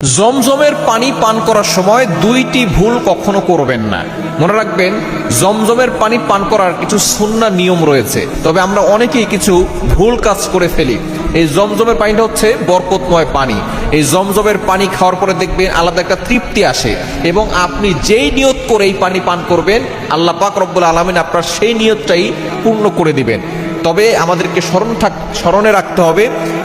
জমজমের পানি পান করার সময় দুইটি ভুল কখনো করবেন না। মনে রাখবেন, জমজমের পানি পান করার কিছু সুন্নাহ নিয়ম রয়েছে, তবে আমরা অনেকেই কিছু ভুল কাজ করে ফেলি। এই জমজমের পানিটা হচ্ছে বরকতময় পানি। এই জমজমের পানি খাওয়ার পরে দেখবেন আলাদা একটা তৃপ্তি আসে, এবং আপনি যেই নিয়ত করে এই পানি পান করবেন, আল্লাহ পাক রব্বুল আলামিন আপনার সেই নিয়তটাই পূর্ণ করে দিবেন। তবে আমাদেরকে স্মরণে রাখতে হবে,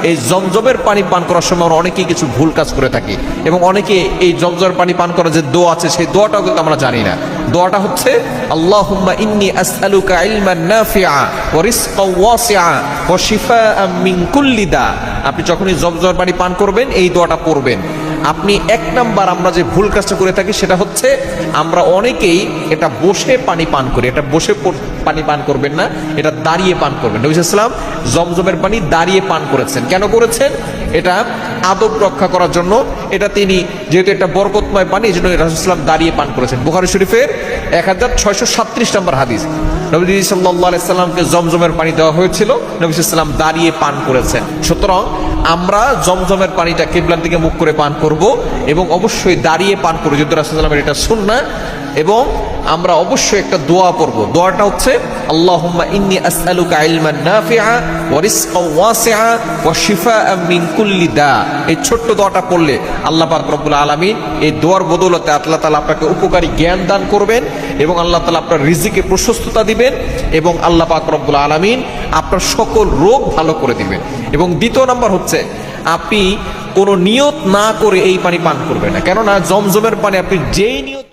এই জমজমের পানি পান করার সময় আমরা অনেকেই কিছু ভুল কাজ করে থাকি, এবং অনেকে এই জমজমের পানি পান করার যে দোয়া আছে সেই দোয়াটাও কিন্তু আমরা জানি না। দোয়াটা হচ্ছে আল্লাহুম্মা ইন্নী আসআলুকা ইলমান নাফিআ ওয়া রিজকান ওয়াসিআ ওয়া শিফাআন মিন কুল্লি দা। আপনি যখনই জমজমের পানি পান করবেন এই দোয়াটা পড়বেন। আপনি এক নাম্বার আমরা যে ভুল কাজটা করে থাকি সেটা হচ্ছে আমরা অনেকেই এটা বসে পানি পান করি। এটা বসে পানি পান করবেন না, এটা দাঁড়িয়ে পান করবেন। নবী সাল্লাল্লাহু আলাইহি ওয়াসাল্লাম জমজমের পানি দাঁড়িয়ে পান করেছেন। কেন করেছেন? এটা আদব রক্ষা করার জন্য। এটা তিনি যেহেতু একটা বরকতময় পানি, এই জন্য রাসূলুল্লাহ সাল্লাল্লাহু আলাইহি ওয়াসাল্লাম দাঁড়িয়ে পান করেছেন। বুখারী শরীফের 1637 নম্বর হাদিস। নবী সাল্লাল্লাহু আলাইহি ওয়াসাল্লামকে জমজমের পানি দেওয়া হয়েছিল, নবী সাল্লাল্লাহু আলাইহি ওয়াসাল্লাম দাঁড়িয়ে পান করেছেন। সুতরাং আমরা জমজমের পানিটা কিবলার দিকে মুখ করে পান করব, এবং অবশ্যই দাঁড়িয়ে পান করব, যেহেতু রাসূলুল্লাহ সাল্লাল্লাহু আলাইহি ওয়াসাল্লামের এটা সুন্নাহ। এবং আমরা অবশ্যই একটা দোয়া পড়ব। দোয়াটা হচ্ছে আল্লাহুম্মা ইন্নী আসআলুকা ইলমান নাফিআ ওয়া রিজকান ওয়াসিআ ওয়া শিফাআন মিন কুল্লি দা। এই ছোট্ট দোয়াটা পড়লে আল্লাহ পাক রব্বুল আলামিন এই দোয়ার বদৌলতে আল্লাহ তাআলা আপনাকে উপকারী জ্ঞান দান করবেন, এবং আল্লাহ তাআলা আপনার রিজিকে প্রশস্ততা দিবেন, এবং আল্লাহ পাক রব্বুল আলামিন আপনার সকল রোগ ভালো করে দিবেন। এবং দ্বিতীয় নাম্বার হচ্ছে, আপনি কোনো নিয়ত না করে এই পানি পান করবেন না। কেননা জমজমের পানি আপনি যেই নিয়ত